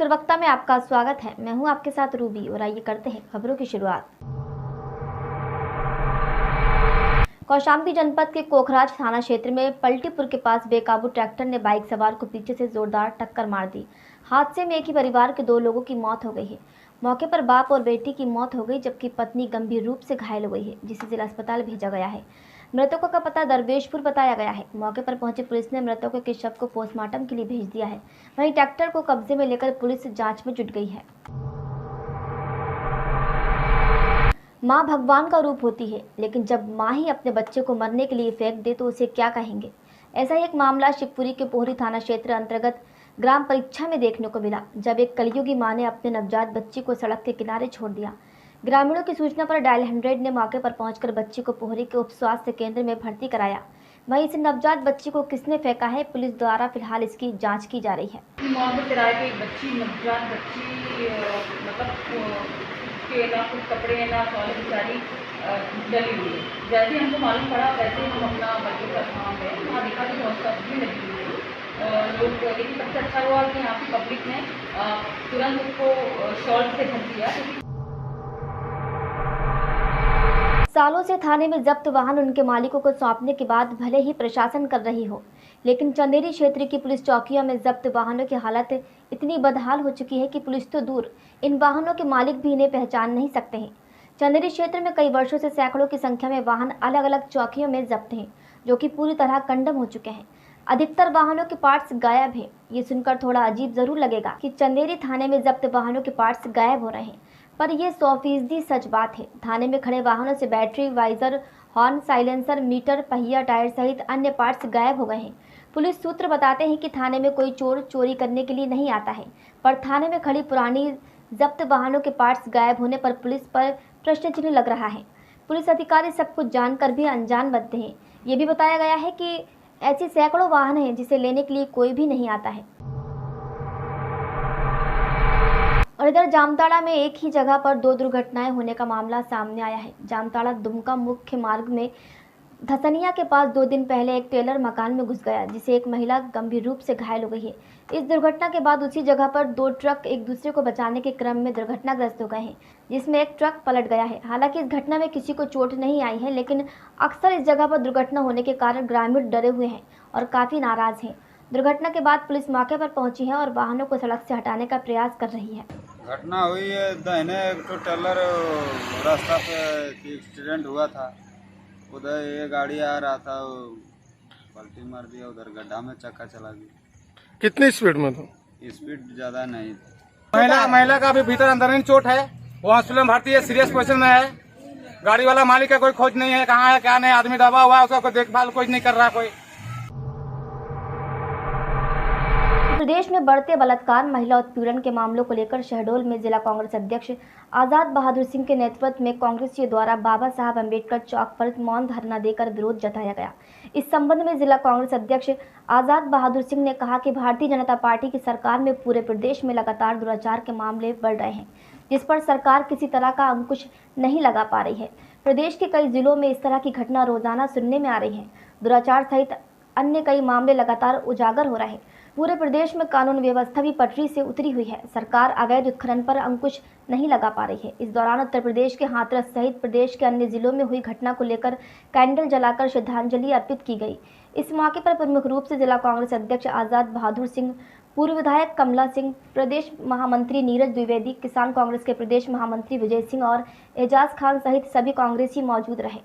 सुरवक्ता में आपका स्वागत है। मैं हूं आपके साथ रूबी और आइए करते हैं खबरों की शुरुआत। कौशाम्बी जनपद के कोखराज थाना क्षेत्र में पलटीपुर के पास बेकाबू ट्रैक्टर ने बाइक सवार को पीछे से जोरदार टक्कर मार दी। हादसे में एक ही परिवार के 2 लोगों की मौत हो गई है। मौके पर बाप और बेटी की मौत हो गई, जबकि पत्नी गंभीर रूप से घायल हो गई है, जिसे जिला अस्पताल भेजा गया है। मृतकों का पता दरवेशपुर बताया गया है। मौके पर पहुंची पुलिस ने मृतकों के शव को पोस्टमार्टम के लिए भेज दिया है। वहीं ट्रैक्टर को कब्जे में लेकर पुलिस जांच में जुट गई है। माँ भगवान का रूप होती है, लेकिन जब माँ ही अपने बच्चे को मरने के लिए फेंक दे तो उसे क्या कहेंगे। ऐसा ही एक मामला शिवपुरी के पोहरी थाना क्षेत्र अंतर्गत ग्राम परीक्षा में देखने को मिला, जब एक कलयुगी माँ ने अपने नवजात बच्ची को सड़क के किनारे छोड़ दिया। ग्रामीणों की सूचना पर डायल 100 ने मौके पर पहुंचकर बच्ची को पोहरी के उप स्वास्थ्य केंद्र में भर्ती कराया। वहीं इस नवजात बच्ची को किसने फेंका है, पुलिस द्वारा फिलहाल इसकी जांच की जा रही है। के ना कुछ कपड़े ना सॉलिड बेचारी डली हुई है। जैसे हमको मालूम पड़ा वैसे हम अपना बच्चों का काम है वहाँ देखा कि बहुत सब्जी लगी हुई है लोग। लेकिन सबसे अच्छा हुआ कि यहाँ की पब्लिक ने तुरंत उसको शॉर्ट से ढक दिया। सालों से थाने में जब्त वाहन उनके मालिकों को सौंपने के बाद भले ही प्रशासन कर रही हो, लेकिन चंदेरी क्षेत्र की पुलिस चौकियों में जब्त वाहनों की हालत इतनी बदहाल हो चुकी है कि पुलिस तो दूर, इन वाहनों के मालिक भी इन्हें पहचान नहीं सकते हैं। चंदेरी क्षेत्र में कई वर्षों से सैकड़ों की संख्या में वाहन अलग अलग चौकियों में जब्त हैं, जो कि पूरी तरह कंडम हो चुके हैं। अधिकतर वाहनों के पार्ट्स गायब हैं। ये सुनकर थोड़ा अजीब जरूर लगेगा कि चंदेरी थाने में जब्त वाहनों के पार्ट्स गायब हो रहे हैं, पर यह 100% सच बात है। थाने में खड़े वाहनों से battery, visor, horn, silencer, meter, पहिया, टायर सहित अन्य पार्ट्स गायब हो गए हैं। पुलिस सूत्र बताते हैं कि थाने में कोई चोर चोरी करने के लिए नहीं आता है, पर थाने में खड़ी पुरानी जब्त वाहनों के पार्ट्स गायब होने पर पुलिस पर प्रश्न चिन्ह लग रहा है। पुलिस अधिकारी सब कुछ जानकर भी अनजान बनते हैं। ये भी बताया गया है कि ऐसी सैकड़ों वाहन हैं जिसे लेने के लिए कोई भी नहीं आता है। और इधर जामताड़ा में एक ही जगह पर 2 दुर्घटनाएं होने का मामला सामने आया है। जामताड़ा दुमका मुख्य मार्ग में धसनिया के पास 2 दिन पहले एक टेलर मकान में घुस गया, जिसे एक महिला गंभीर रूप से घायल हो गई है। इस दुर्घटना के बाद उसी जगह पर 2 ट्रक एक दूसरे को बचाने के क्रम में दुर्घटनाग्रस्त हो गए हैं, जिसमें एक ट्रक पलट गया है। हालांकि इस घटना में किसी को चोट नहीं आई है, लेकिन अक्सर इस जगह पर दुर्घटना होने के कारण ग्रामीण डरे हुए हैं और काफ़ी नाराज हैं। दुर्घटना के बाद पुलिस मौके पर पहुंची है और वाहनों को सड़क से हटाने का प्रयास कर रही है। घटना हुई है दहने तो टेलर रास्ता पे एक्सीडेंट हुआ था। उधर ये गाड़ी आ रहा था, पलटी मार दिया, उधर गड्ढा में चक्का चला गया। कितनी स्पीड में था? स्पीड ज्यादा नहीं थी। महिला का भी भीतर अंदर नहीं चोट है, वो हॉस्पिटल में भर्ती है, सीरियस पोजीशन में है। गाड़ी वाला मालिक का कोई खोज नहीं है, कहाँ है क्या नहीं। आदमी दबा हुआ है, उसका कोई देखभाल कोई नहीं कर रहा कोई। प्रदेश में बढ़ते बलात्कार, महिला उत्पीड़न के मामलों को लेकर शहडोल में जिला कांग्रेस अध्यक्ष आजाद बहादुर सिंह के नेतृत्व में कांग्रेसियों द्वारा बाबा साहब अम्बेडकर चौक पर मौन धरना देकर विरोध जताया गया। इस संबंध में जिला कांग्रेस अध्यक्ष आजाद बहादुर सिंह ने कहा कि भारतीय जनता पार्टी की सरकार में पूरे प्रदेश में लगातार दुराचार के मामले बढ़ रहे हैं, जिस पर सरकार किसी तरह का अंकुश नहीं लगा पा रही है। प्रदेश के कई जिलों में इस तरह की घटना रोजाना सुनने में आ रही है। दुराचार सहित अन्य कई मामले लगातार उजागर हो रहे हैं। पूरे प्रदेश में कानून व्यवस्था भी पटरी से उतरी हुई है। सरकार अवैध उत्खनन पर अंकुश नहीं लगा पा रही है। इस दौरान उत्तर प्रदेश के हाथरस सहित प्रदेश के अन्य जिलों में हुई घटना को लेकर कैंडल जलाकर श्रद्धांजलि अर्पित की गई। इस मौके पर प्रमुख रूप से जिला कांग्रेस अध्यक्ष आजाद बहादुर सिंह, पूर्व विधायक कमला सिंह, प्रदेश महामंत्री नीरज द्विवेदी, किसान कांग्रेस के प्रदेश महामंत्री विजय सिंह और एजाज खान सहित सभी कांग्रेसी मौजूद रहे।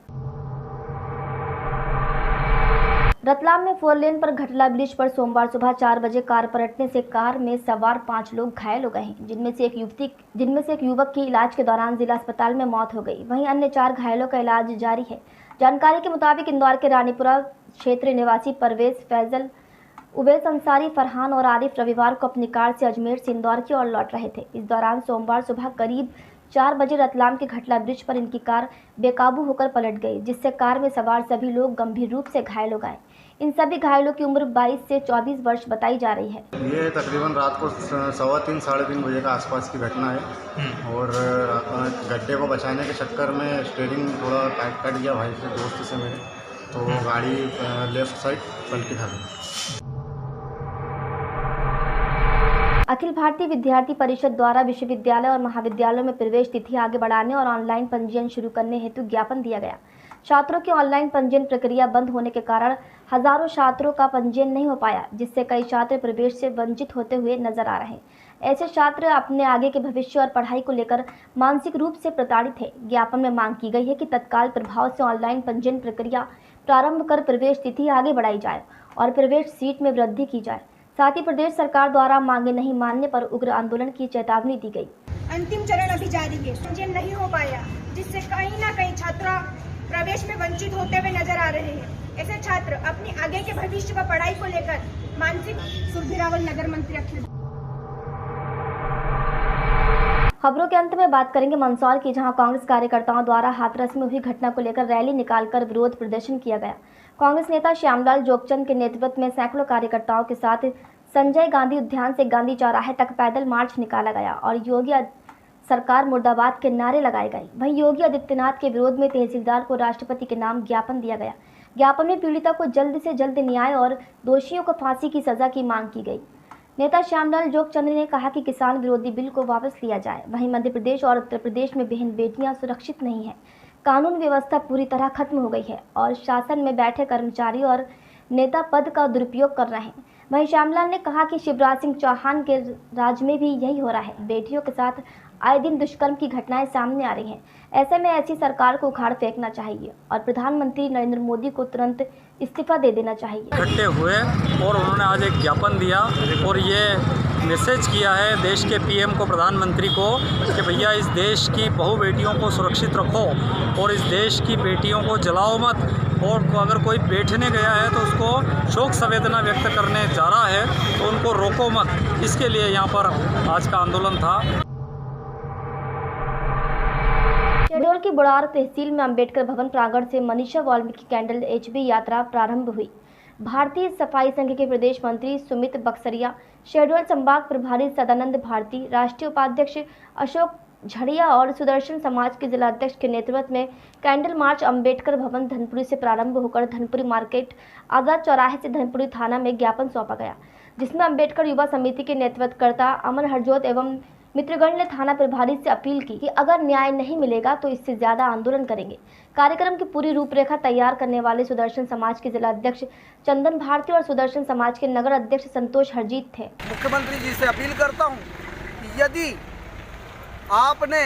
रतलाम में 4 लेन पर घटला ब्रिज पर सोमवार सुबह 4 बजे कार पलटने से कार में सवार 5 लोग घायल हो गए हैं, जिनमें से एक युवक की इलाज के दौरान जिला अस्पताल में मौत हो गई। वहीं अन्य 4 घायलों का इलाज जारी है। जानकारी के मुताबिक इंदौर के रानीपुरा क्षेत्र निवासी परवेज, फैजल, उवैस अंसारी, फरहान और आरिफ रविवार को अपनी कार से अजमेर से इंदौर की ओर लौट रहे थे। इस दौरान सोमवार सुबह करीब 4 बजे रतलाम के घटला ब्रिज पर इनकी कार बेकाबू होकर पलट गई, जिससे कार में सवार सभी लोग गंभीर रूप से घायल हो गए। इन सभी घायलों की उम्र 22 से 24 वर्ष बताई जा रही है। ये तकरीबन रात को 3:15 साढ़े 3 बजे का आसपास की घटना है और गड्ढे को बचाने के चक्कर में स्टीयरिंग थोड़ा टाइट कट गया भाई से, दोस्त से मेरे, तो गाड़ी लेफ्ट साइड पलटी खा गई। अखिल भारतीय विद्यार्थी परिषद द्वारा विश्वविद्यालय और महाविद्यालयों में प्रवेश तिथि आगे बढ़ाने और ऑनलाइन पंजीयन शुरू करने हेतु ज्ञापन दिया गया। छात्रों की ऑनलाइन पंजीयन प्रक्रिया बंद होने के कारण हजारों छात्रों का पंजीयन नहीं हो पाया, जिससे कई छात्र प्रवेश से वंचित होते हुए नजर आ रहे हैं। ऐसे छात्र अपने आगे के भविष्य और पढ़ाई को लेकर मानसिक रूप से प्रताड़ित है। ज्ञापन में मांग की गई है कि तत्काल प्रभाव से ऑनलाइन पंजीयन प्रक्रिया प्रारंभ कर प्रवेश तिथि आगे बढ़ाई जाए और प्रवेश सीट में वृद्धि की जाए। साथ ही प्रदेश सरकार द्वारा मांगे नहीं मानने पर उग्र आंदोलन की चेतावनी दी गई। अंतिम चरण अभी जारी है, पंजीयन नहीं हो पाया, जिससे कहीं ना कहीं छात्र प्रवेश में वंचित होते हुए नजर आ रहे हैं। ऐसे छात्र अपने आगे के भविष्य व पढ़ाई को लेकर मानसिक सुखबिरावल नगर मंत्री अखिल। खबरों के अंत में बात करेंगे मंदसौर की, जहां कांग्रेस कार्यकर्ताओं द्वारा हाथरस में हुई घटना को लेकर रैली निकालकर विरोध प्रदर्शन किया गया। कांग्रेस नेता श्यामलाल जोगचंद के नेतृत्व में सैकड़ों कार्यकर्ताओं के साथ संजय गांधी उद्यान से गांधी चौराहे तक पैदल मार्च निकाला गया और योगी सरकार मुर्दाबाद के नारे लगाए गए। वहीं योगी आदित्यनाथ के विरोध में तहसीलदार को राष्ट्रपति के नाम ज्ञापन दिया गया। ज्ञापन में पीड़िता को जल्द से जल्द न्याय और दोषियों को फांसी की सजा की मांग की गई। नेता श्यामलाल जोगचंद ने कहा कि किसान विरोधी बिल को वापस लिया जाए। वहीं मध्य प्रदेश और उत्तर प्रदेश में बहन बेटियां सुरक्षित नहीं है। कानून व्यवस्था पूरी तरह खत्म हो गई है और शासन में बैठे कर्मचारी और नेता पद का दुरुपयोग कर रहे हैं। वहीं श्यामलाल ने कहा कि शिवराज सिंह चौहान के राज में भी यही हो रहा है। बेटियों के साथ आए दिन दुष्कर्म की घटनाएं सामने आ रही हैं। ऐसे में ऐसी सरकार को उखाड़ फेंकना चाहिए और प्रधानमंत्री नरेंद्र मोदी को तुरंत इस्तीफा दे देना चाहिए। इकट्ठे हुए और उन्होंने आज एक ज्ञापन दिया और ये मैसेज किया है देश के पीएम को, प्रधानमंत्री को, कि भैया इस देश की बहु बेटियों को सुरक्षित रखो और इस देश की बेटियों को जलाओ मत। और अगर कोई बैठने गया है तो उसको शोक संवेदना व्यक्त करने जा रहा है तो उनको रोको मत। इसके लिए यहाँ पर आज का आंदोलन था। शहडोल की बुढ़ार तहसील में अंबेडकर भवन प्रांगण से मनीषा वाल्मीकि कैंडल HB यात्रा प्रारंभ हुई। भारतीय सफाई संघ के प्रदेश मंत्री सुमित बक्सरिया, शहडोल संभाग प्रभारी सदानंद भारती, राष्ट्रीय उपाध्यक्ष अशोक झड़िया और सुदर्शन समाज के जिलाध्यक्ष के नेतृत्व में कैंडल मार्च अंबेडकर भवन धनपुरी से प्रारंभ होकर धनपुरी मार्केट, आजाद चौराहे से धनपुरी थाना में ज्ञापन सौंपा गया, जिसमें अंबेडकर युवा समिति के नेतृत्वकर्ता अमन हरजोत एवं मित्रगण ने थाना प्रभारी से अपील की कि अगर न्याय नहीं मिलेगा तो इससे ज्यादा आंदोलन करेंगे। कार्यक्रम की पूरी रूपरेखा तैयार करने वाले सुदर्शन समाज के जिलाध्यक्ष चंदन भारती और सुदर्शन समाज के नगर अध्यक्ष संतोष हरजीत थे। मुख्यमंत्री जी से अपील करता हूं कि यदि आपने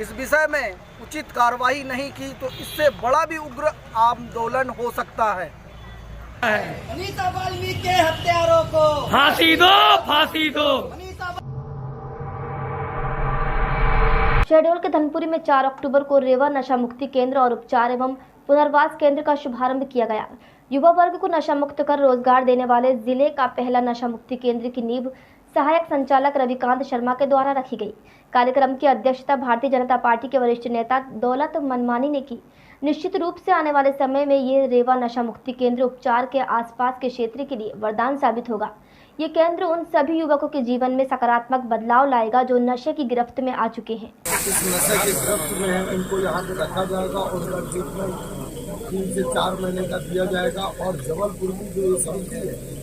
इस विषय में उचित कार्रवाई नहीं की तो इससे बड़ा भी उग्र आंदोलन हो सकता है। मनीषा वाल्मीकि के हत्यारों को फांसी दो, फांसी दो। शहडोल के धनपुरी में 4 अक्टूबर को रेवा नशा मुक्ति केंद्र और उपचार एवं पुनर्वास केंद्र का शुभारंभ किया गया। युवा वर्ग को नशा मुक्त कर रोजगार देने वाले जिले का पहला नशा मुक्ति केंद्र की नींव सहायक संचालक रविकांत शर्मा के द्वारा रखी गई। कार्यक्रम की अध्यक्षता भारतीय जनता पार्टी के वरिष्ठ नेता दौलत मनमानी ने की। निश्चित रूप से आने वाले समय में ये रेवा नशा मुक्ति केंद्र उपचार के आसपास के क्षेत्र के लिए वरदान साबित होगा। ये केंद्र उन सभी युवकों के जीवन में सकारात्मक बदलाव लाएगा जो नशे की गिरफ्त में आ चुके हैं। इस नशे की गिरफ्त में इनको यहाँ पे रखा जाएगा और उनका ट्रीटमेंट 3 से 4 महीने का दिया जाएगा। और जबलपुर की जो ये समिति है।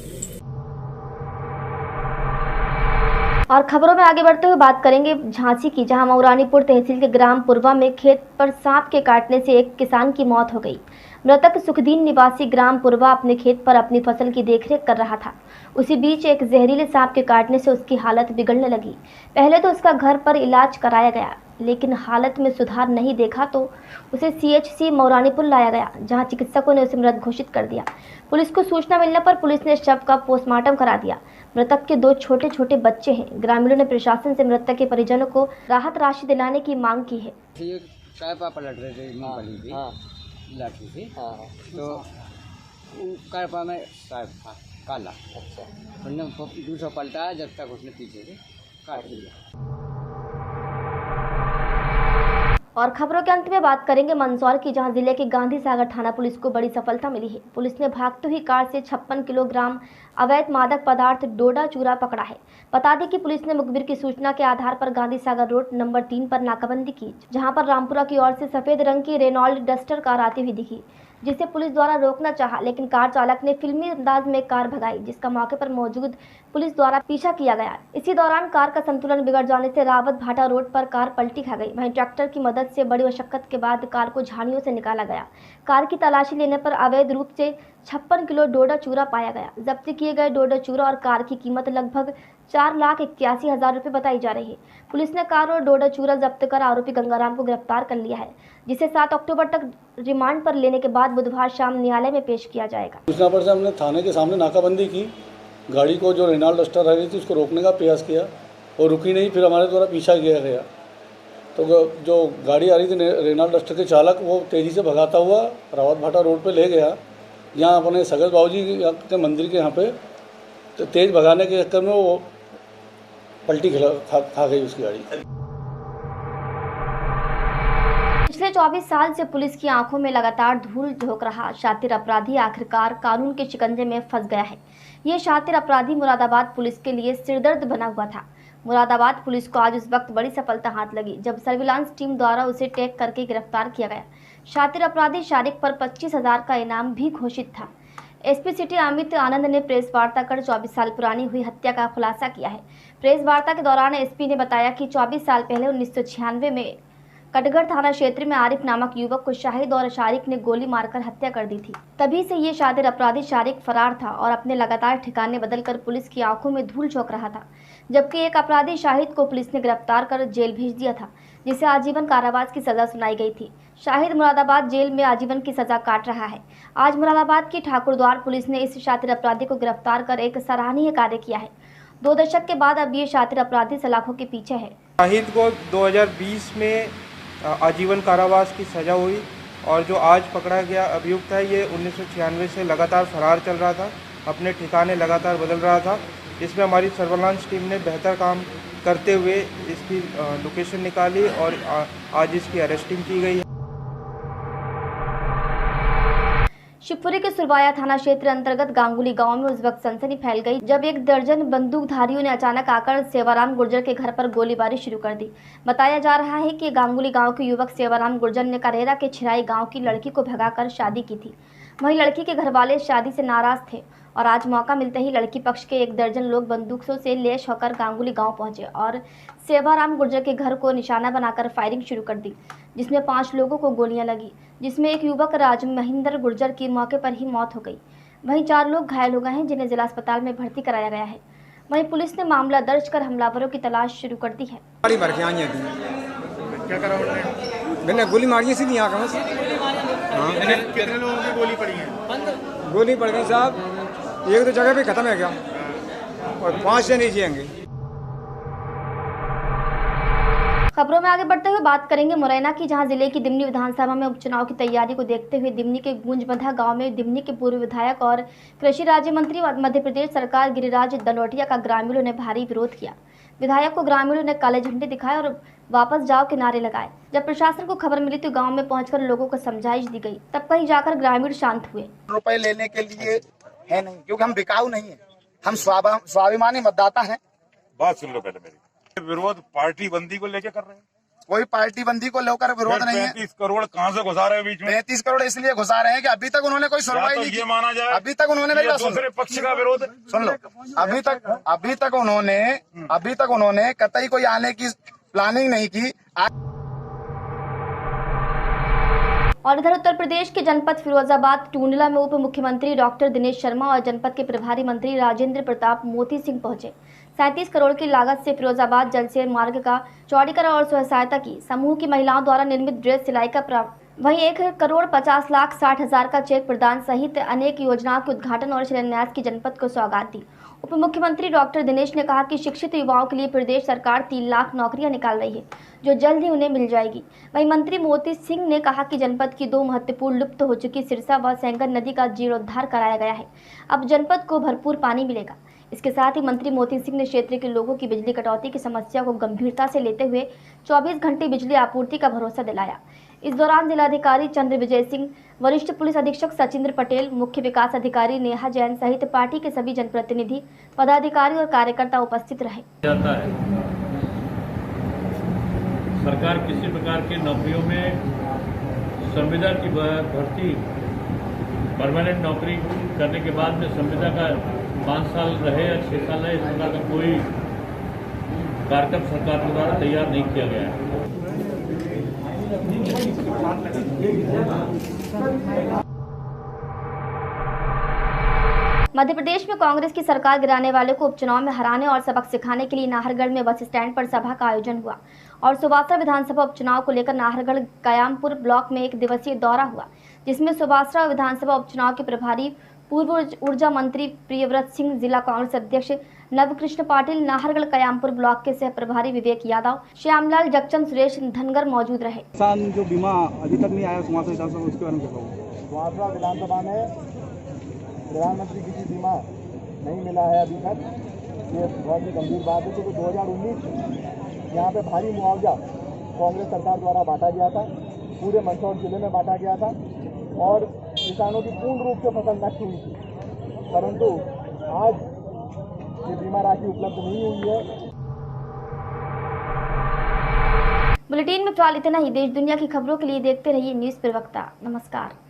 और खबरों में आगे बढ़ते हुए बात करेंगे झांसी की, जहां मऊरानीपुर तहसील के ग्राम पुरवा में खेत पर सांप के काटने से एक किसान की मौत हो गई। मृतक सुखदीन निवासी ग्राम पुरवा अपने खेत पर अपनी फसल की देखरेख कर रहा था। उसी बीच एक जहरीले सांप के काटने से उसकी हालत बिगड़ने लगी। पहले तो उसका घर पर इलाज कराया गया, लेकिन हालत में सुधार नहीं देखा तो उसे CHC मऊरानीपुर लाया गया, जहां चिकित्सकों ने उसे मृत घोषित कर दिया। पुलिस को सूचना मिलने पर पुलिस ने शव का पोस्टमार्टम करा दिया। मृतक के 2 छोटे छोटे बच्चे हैं। ग्रामीणों ने प्रशासन से मृतक के परिजनों को राहत राशि दिलाने की मांग की है। पलट रहे थे मूंगफली थी, लाठी थी, तो कैपा में साहब था काला। अच्छा, उन्होंने दूसरा पलटा जब तक उसने पीछे से काट दिया। और खबरों के अंत में बात करेंगे मंदसौर की, जहां जिले के गांधी सागर थाना पुलिस को बड़ी सफलता मिली है। पुलिस ने भागती हुई कार से 56 किलोग्राम अवैध मादक पदार्थ डोडा चूरा पकड़ा है। बता दें कि पुलिस ने मुखबिर की सूचना के आधार पर गांधी सागर रोड नंबर 3 पर नाकाबंदी की, जहां पर रामपुरा की ओर से सफेद रंग की रेनॉल्ड डस्टर कार आती हुई दिखी, जिसे पुलिस द्वारा रोकना चाहा, लेकिन कार चालक ने फिल्मी अंदाज में कार भगाई, जिसका मौके पर मौजूद पुलिस द्वारा पीछा किया गया। इसी दौरान कार का संतुलन बिगड़ जाने से रावत भाटा रोड पर कार पलटी खा गई। वहीं ट्रैक्टर की मदद से बड़ी मशक्कत के बाद कार को झाड़ियों से निकाला गया। कार की तलाशी लेने पर अवैध रूप से 56 किलो डोडा चूरा पाया गया। जब्त किए गए डोडा चूरा और कार की कीमत लगभग 4,81,000 रुपये बताई जा रही है। पुलिस ने कार और डोडा चूरा जब्त कर आरोपी गंगाराम को गिरफ्तार कर लिया है, जिसे 7 अक्टूबर तक रिमांड पर लेने के बाद बुधवार शाम न्यायालय में पेश किया जाएगा। सूचना पर से हमने थाने के सामने नाकाबंदी की, गाड़ी को जो रेनाल्ड डस्टर आ रही थी उसको रोकने का प्रयास किया और रुकी नहीं। फिर हमारे द्वारा पीछा किया गया तो जो गाड़ी आ रही थी रेनाल्ड डस्टर के चालक वो तेज़ी से भगाता हुआ रावत भाटा रोड पे ले गया। यहाँ अपने सगत बाबूजी के मंदिर के यहाँ पे तो तेज़ भगाने के चक्कर में वो पलटी खा गई उसकी गाड़ी। पिछले 24 साल से पुलिस की आंखों में लगातार धूल झोंक रहा शातिर अपराधी आखिरकार कानून के शिकंजे में फंस गया है। ये शातिर अपराधी मुरादाबाद पुलिस के लिए सिरदर्द बना हुआ था। मुरादाबाद पुलिस को आज उस वक्त बड़ी सफलता हाथ लगी जब सर्विलांस टीम द्वारा उसे टैग करके गिरफ्तार किया गया। शातिर अपराधी शारिक पर 25,000 का इनाम भी घोषित था। एसपी सिटी अमित आनंद ने प्रेस वार्ता कर 24 साल पुरानी हुई हत्या का खुलासा किया है। प्रेस वार्ता के दौरान एसपी ने बताया कि 24 साल पहले 1996 में कटघर थाना क्षेत्र में आरिफ नामक युवक को शाहिद और शारिक ने गोली मारकर हत्या कर दी थी। तभी से ये शातिर अपराधी शारिक फरार था और अपने लगातार ठिकाने बदलकर पुलिस की आंखों में धूल झोंक रहा था, जबकि एक अपराधी शाहिद को पुलिस ने गिरफ्तार कर जेल भेज दिया था, जिसे आजीवन कारावास की सजा सुनाई गई थी। शाहिद मुरादाबाद जेल में आजीवन की सजा काट रहा है। आज मुरादाबाद की ठाकुरद्वार पुलिस ने इस शातिर अपराधी को गिरफ्तार कर एक सराहनीय कार्य किया है। 2 दशक के बाद अब ये शातिर अपराधी सलाखों के पीछे है। शाहिद को 2020 में आजीवन कारावास की सजा हुई और जो आज पकड़ा गया अभियुक्त है ये 1996 से लगातार फरार चल रहा था, अपने ठिकाने लगातार बदल रहा था। इसमें हमारी सर्विलांस टीम ने बेहतर काम करते हुए इसकी लोकेशन निकाली और आज इसकी अरेस्टिंग की गई है। शिवपुरी के सुरवाया थाना क्षेत्र अंतर्गत गांगुली गांव में उस वक्त सनसनी फैल गई जब एक दर्जन बंदूकधारियों ने अचानक आकर सेवाराम गुर्जर के घर पर गोलीबारी शुरू कर दी। बताया जा रहा है कि गांगुली गांव के युवक सेवाराम गुर्जर ने करेरा के छिराई गांव की लड़की को भगाकर शादी की थी। वहीं लड़की के घरवाले शादी से नाराज थे और आज मौका मिलते ही लड़की पक्ष के एक दर्जन लोग बंदूकों से लैस होकर गांगुली गांव पहुंचे और सेवाराम गुर्जर के घर को निशाना बनाकर फायरिंग शुरू कर दी, जिसमें 5 लोगों को गोलियां लगी, जिसमें एक युवक राज महेंद्र गुर्जर की मौके पर ही मौत हो गई। वहीं 4 लोग घायल हो गए हैं, जिन्हें जिला अस्पताल में भर्ती कराया गया है। वहीं पुलिस ने मामला दर्ज कर हमलावरों की तलाश शुरू कर दी है। क्या करा उन्होंने? मैंने गोली मारी सीधी यहाँ का। कितने लोगों की गोली पड़ी है? गोली पड़ गई साहब, एक तो जगह पे खत्म है क्या और 5 से नहीं जिएंगे। खबरों में आगे बढ़ते हुए बात करेंगे मुरैना की, जहां जिले की दिमनी विधानसभा में उपचुनाव की तैयारी को देखते हुए दिमनी के गूंजबंधा गांव में दिमनी के पूर्व विधायक और कृषि राज्य मंत्री मध्य प्रदेश सरकार गिरिराज दनोटिया का ग्रामीणों ने भारी विरोध किया। विधायक को ग्रामीणों ने काले झंडे दिखाए और वापस जाओ के नारे लगाए। जब प्रशासन को खबर मिली तो गांव में पहुंचकर लोगों को समझाइश दी गई, तब कहीं जाकर ग्रामीण शांत हुए। रुपए लेने के लिए है नहीं, क्योंकि हम बिकाऊ नहीं है, हम स्वाभिमानी मतदाता हैं। बात सुन लो पहले मेरी। विरोध पार्टी बंदी को लेके कर रहे हैं। कोई पार्टी बंदी को लेकर विरोध नहीं है। 35 करोड़ कहाँ से घुसा रहे हैं बीच में? 35 करोड़ इसलिए घुसा रहे हैं कि अभी तक उन्होंने कोई सुनवाई नहीं की। ये माना जाए अभी तक उन्होंने मेरी दूसरे पक्ष का विरोध सुन लो। अभी तक उन्होंने कतई कोई आने की प्लानिंग नहीं की। और इधर उत्तर प्रदेश के जनपद फिरोजाबाद टूंडला में उप मुख्यमंत्री डॉक्टर दिनेश शर्मा और जनपद के प्रभारी मंत्री राजेंद्र प्रताप मोती सिंह पहुंचे। 37 करोड़ की लागत से फिरोजाबाद जलसेर मार्ग का चौड़ीकरण और स्वयं सहायता की समूह की महिलाओं द्वारा निर्मित ड्रेस सिलाई का वहीं 1,50,60,000 का चेक प्रदान सहित अनेक योजनाओं के उद्घाटन और शिलान्यास की जनपद को सौगात दी। उप मुख्यमंत्री डॉक्टर दिनेश ने कहा कि शिक्षित युवाओं के लिए प्रदेश सरकार 3 लाख नौकरियां निकाल रही है, जो जल्द ही उन्हें मिल जाएगी। वहीं मंत्री मोती सिंह ने कहा कि जनपद की 2 महत्वपूर्ण लुप्त हो चुकी सिरसा व सेंगर नदी का जीर्णोद्धार कराया गया है। अब जनपद को भरपूर पानी मिलेगा। इसके साथ ही मंत्री मोती सिंह ने क्षेत्र के लोगों की बिजली कटौती की समस्या को गंभीरता से लेते हुए 24 घंटे बिजली आपूर्ति का भरोसा दिलाया। इस दौरान जिलाधिकारी चंद्र विजय सिंह, वरिष्ठ पुलिस अधीक्षक सचिंद्र पटेल, मुख्य विकास अधिकारी नेहा जैन सहित पार्टी के सभी जनप्रतिनिधि, पदाधिकारी और कार्यकर्ता उपस्थित रहे। सरकार किसी प्रकार की नौकरियों में संविदा की भर्ती परमानेंट नौकरी करने के बाद में संविदा का 5 साल रहे या 6 साल रहे, इस प्रकार का कोई कार्यक्रम सरकार के द्वारा तैयार नहीं किया गया है। मध्य प्रदेश में कांग्रेस की सरकार गिराने वाले को उपचुनाव में हराने और सबक सिखाने के लिए नाहरगढ़ में बस स्टैंड पर सभा का आयोजन हुआ और सुबासरा विधानसभा उपचुनाव को लेकर नाहरगढ़ कयामपुर ब्लॉक में एक दिवसीय दौरा हुआ, जिसमें सुबासरा विधानसभा उपचुनाव के प्रभारी पूर्व ऊर्जा मंत्री प्रियव्रत सिंह, जिला कांग्रेस अध्यक्ष नवकृष्ण पाटिल, नाहरगढ़ कयामपुर ब्लॉक के सह प्रभारी विवेक यादव, श्यामलाल जगचंद, सुरेश धनगर मौजूद रहे। किसान जो बीमा अभी तक नहीं आया सुबासरा विधानसभा, उसके बारे में बताओ। सुबासरा विधानसभा में प्रधानमंत्री की बीमा नहीं मिला है अभी तक, ये बहुत ही गंभीर बात है। क्योंकि 2019 यहाँ पे भारी मुआवजा कांग्रेस सरकार द्वारा बांटा गया था, पूरे मंदसौर जिले में बांटा गया था और किसानों की पूर्ण रूप से फसल नष्ट हुई थी, परंतु आज ये बीमा राशि उपलब्ध नहीं हुई है। बुलेटिन में फिलहाल इतना ही। देश दुनिया की खबरों के लिए देखते रहिए न्यूज़ प्रवक्ता। नमस्कार।